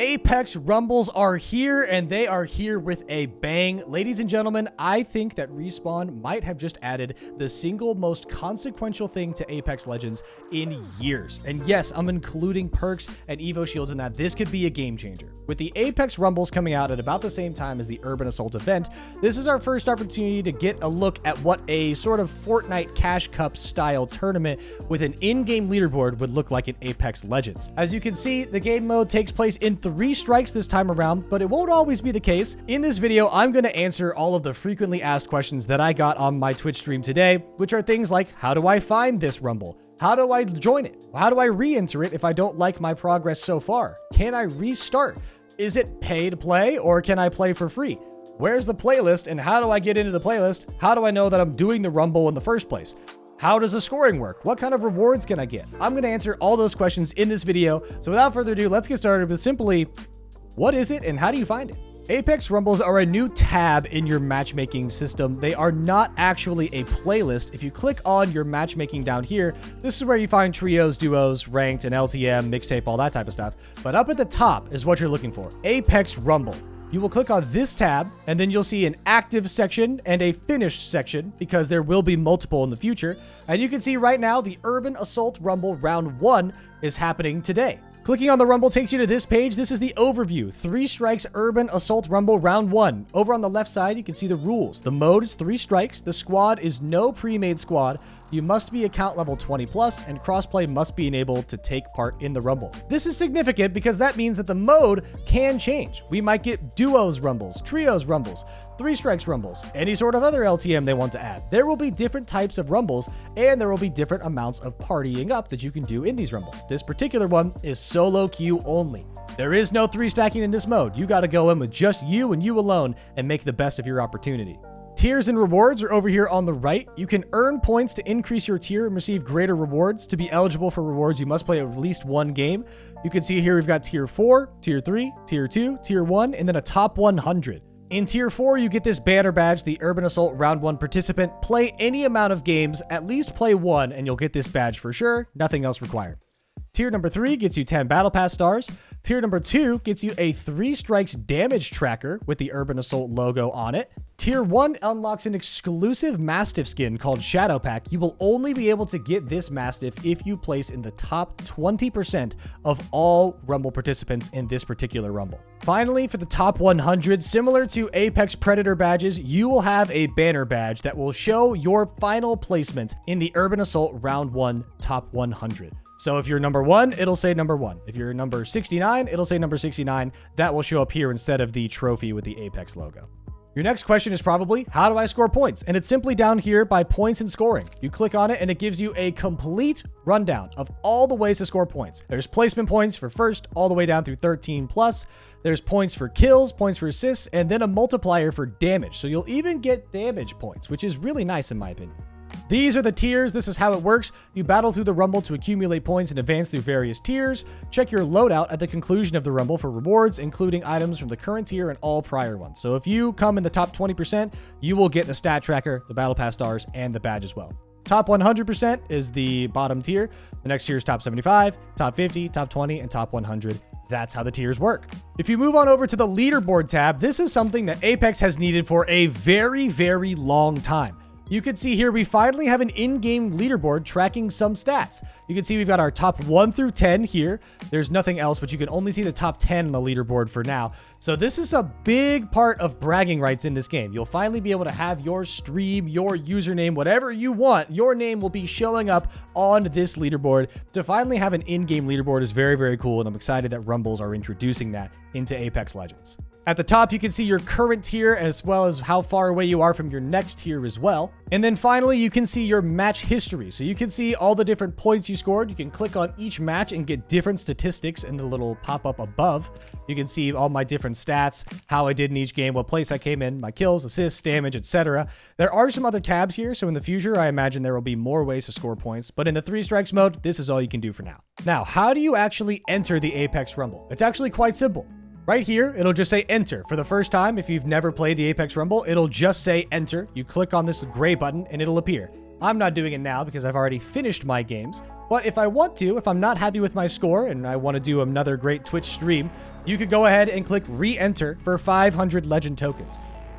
Apex Rumbles are here, and they are here with a bang. Ladies and gentlemen, I think that Respawn might have just added the single most consequential thing to Apex Legends in years. And yes, I'm including perks and Evo shields in that. This could be a game changer. With the Apex Rumbles coming out at about the same time as the Urban Assault event, this is our first opportunity to get a look at what a sort of Fortnite Cash Cups style tournament with an in-game leaderboard would look like in Apex Legends. As you can see, the game mode takes place in 3 strikes this time around, but it won't always be the case. In this video, I'm going to answer all of the frequently asked questions that I got on my Twitch stream today, which are things like, how do I find this Rumble? How do I join it? How do I re-enter it if I don't like my progress so far? Can I restart? Is it pay to play, or can I play for free? Where's the playlist, and how do I get into the playlist? How do I know that I'm doing the Rumble in the first place? How does the scoring work? What kind of rewards can I get? I'm going to answer all those questions in this video. So without further ado, let's get started with simply, what is it and how do you find it? Apex Rumbles are a new tab in your matchmaking system. They are not actually a playlist. If you click on your matchmaking down here, this is where you find trios, duos, ranked, and LTM, mixtape, all that type of stuff. But up at the top is what you're looking for. Apex Rumble. You will click on this tab, and then you'll see an active section and a finished section, because there will be multiple in the future. And you can see right now the Urban Assault Rumble Round 1 is happening today. Clicking on the Rumble takes you to this page. This is the overview. 3 strikes Urban Assault Rumble Round 1. Over on the left side, you can see the rules. The mode is 3 strikes. The squad is no pre-made squad. You must be account level 20 plus, and crossplay must be enabled to take part in the Rumble. This is significant because that means that the mode can change. We might get duos rumbles, trios rumbles, 3 strikes rumbles, any sort of other LTM they want to add. There will be different types of rumbles, and there will be different amounts of partying up that you can do in these rumbles. This particular one is solo queue only. There is no 3 stacking in this mode. You got to go in with just you and you alone and make the best of your opportunity. Tiers and rewards are over here on the right. You can earn points to increase your tier and receive greater rewards. To be eligible for rewards, you must play at least 1 game. You can see here we've got tier 4, tier 3, tier 2, tier 1, and then a top 100. In tier 4, you get this banner badge, the Urban Assault Round 1 participant. Play any amount of games, at least play 1, and you'll get this badge for sure. Nothing else required. Tier number 3 gets you 10 Battle Pass stars. Tier number 2 gets you a 3 strikes damage tracker with the Urban Assault logo on it. Tier 1 unlocks an exclusive Mastiff skin called Shadow Pack. You will only be able to get this Mastiff if you place in the top 20% of all Rumble participants in this particular Rumble. Finally, for the top 100, similar to Apex Predator badges, you will have a banner badge that will show your final placement in the Urban Assault Round 1 top 100. So if you're number 1, it'll say number 1. If you're number 69, it'll say number 69. That will show up here instead of the trophy with the Apex logo. Your next question is probably, how do I score points? And it's simply down here by points and scoring. You click on it and it gives you a complete rundown of all the ways to score points. There's placement points for first all the way down through 13 plus. There's points for kills, points for assists, and then a multiplier for damage. So you'll even get damage points, which is really nice in my opinion. These are the tiers. This is how it works. You battle through the Rumble to accumulate points and advance through various tiers. Check your loadout at the conclusion of the Rumble for rewards, including items from the current tier and all prior ones. So if you come in the top 20%, you will get the stat tracker, the Battle Pass stars, and the badge as well. Top 100% is the bottom tier. The next tier is top 75, top 50, top 20, and top 100. That's how the tiers work. If you move on over to the leaderboard tab, this is something that Apex has needed for a very, very long time. You can see here we finally have an in-game leaderboard tracking some stats. You can see we've got our top 1 through 10 here. There's nothing else, but you can only see the top 10 on the leaderboard for now. So this is a big part of bragging rights in this game. You'll finally be able to have your stream, your username, whatever you want. Your name will be showing up on this leaderboard. To finally have an in-game leaderboard is very, very cool, and I'm excited that Rumbles are introducing that into Apex Legends. At the top, you can see your current tier as well as how far away you are from your next tier as well. And then finally, you can see your match history. So you can see all the different points you scored. You can click on each match and get different statistics in the little pop-up above. You can see all my different stats, how I did in each game, what place I came in, my kills, assists, damage, etc. There are some other tabs here, so in the future, I imagine there will be more ways to score points. But in the 3 strikes mode, this is all you can do for now. Now, how do you actually enter the Apex Rumble? It's actually quite simple. Right here, it'll just say enter. For the first time, if you've never played the Apex Rumble, it'll just say enter. You click on this gray button and it'll appear. I'm not doing it now because I've already finished my games. But if I want to, if I'm not happy with my score and I want to do another great Twitch stream, you could go ahead and click re-enter for 500 legend tokens.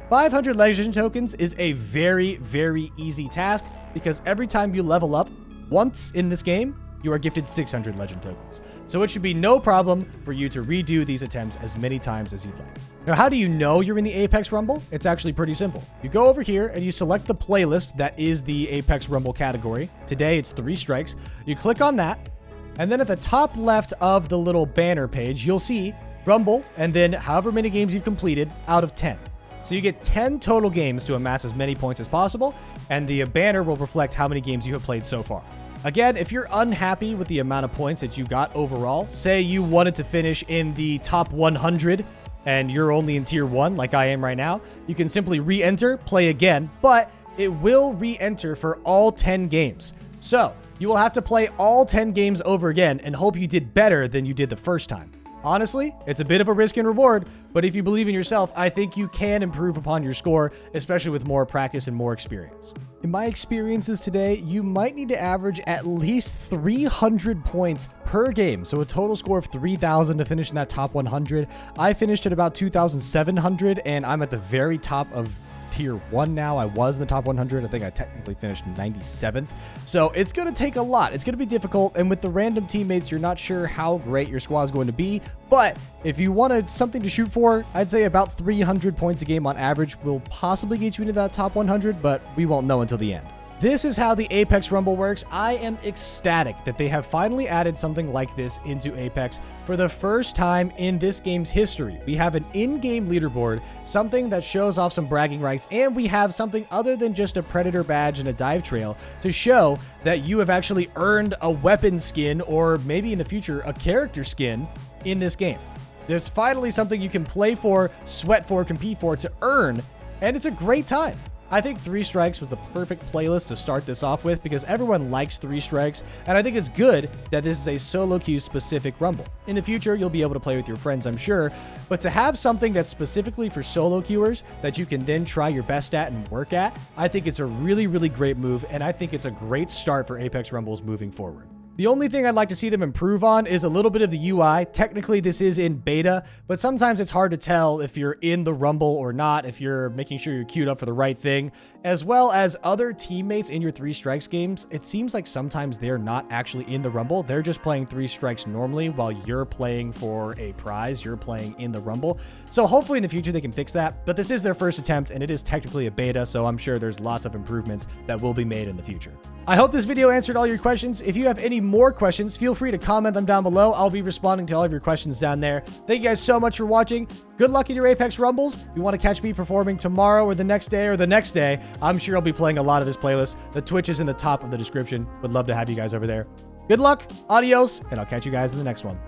500 legend tokens is a very, very easy task because every time you level up once in this game, you are gifted 600 legend tokens. So it should be no problem for you to redo these attempts as many times as you'd like. Now, how do you know you're in the Apex Rumble? It's actually pretty simple. You go over here and you select the playlist that is the Apex Rumble category. Today, it's 3 strikes. You click on that, and then at the top left of the little banner page, you'll see Rumble, and then however many games you've completed out of 10. So you get 10 total games to amass as many points as possible, and the banner will reflect how many games you have played so far. Again, if you're unhappy with the amount of points that you got overall, say you wanted to finish in the top 100 and you're only in tier 1 like I am right now, you can simply re-enter, play again, but it will re-enter for all 10 games. So you will have to play all 10 games over again and hope you did better than you did the first time. Honestly, it's a bit of a risk and reward, but if you believe in yourself, I think you can improve upon your score, especially with more practice and more experience. In my experiences today, you might need to average at least 300 points per game, so a total score of 3,000 to finish in that top 100. I finished at about 2,700, and I'm at the very top of tier 1 now. I was in the top 100. I think I technically finished 97th. So it's going to take a lot. It's going to be difficult. And with the random teammates, you're not sure how great your squad is going to be. But if you wanted something to shoot for, I'd say about 300 points a game on average will possibly get you into that top 100, but we won't know until the end. This is how the Apex Rumble works. I am ecstatic that they have finally added something like this into Apex for the first time in this game's history. We have an in-game leaderboard, something that shows off some bragging rights, and we have something other than just a Predator badge and a dive trail to show that you have actually earned a weapon skin or maybe in the future a character skin in this game. There's finally something you can play for, sweat for, compete for, to earn, and it's a great time. I think 3 strikes was the perfect playlist to start this off with because everyone likes 3 strikes, and I think it's good that this is a solo queue specific Rumble. In the future, you'll be able to play with your friends, I'm sure, but to have something that's specifically for solo queuers that you can then try your best at and work at, I think it's a really, really great move, and I think it's a great start for Apex Rumbles moving forward. The only thing I'd like to see them improve on is a little bit of the UI. Technically, this is in beta, but sometimes it's hard to tell if you're in the Rumble or not, if you're making sure you're queued up for the right thing. As well as other teammates in your 3 strikes games, it seems like sometimes they're not actually in the Rumble. They're just playing 3 strikes normally while you're playing for a prize. You're playing in the Rumble. So hopefully in the future they can fix that, but this is their first attempt and it is technically a beta, so I'm sure there's lots of improvements that will be made in the future. I hope this video answered all your questions. If you have any more questions, feel free to comment them down below. I'll be responding to all of your questions down there. Thank you guys so much for watching. Good luck in your Apex Rumbles. If you want to catch me performing tomorrow or the next day, I'm sure I'll be playing a lot of this playlist. The Twitch is in the top of the description. Would love to have you guys over there. Good luck, adios, and I'll catch you guys in the next one.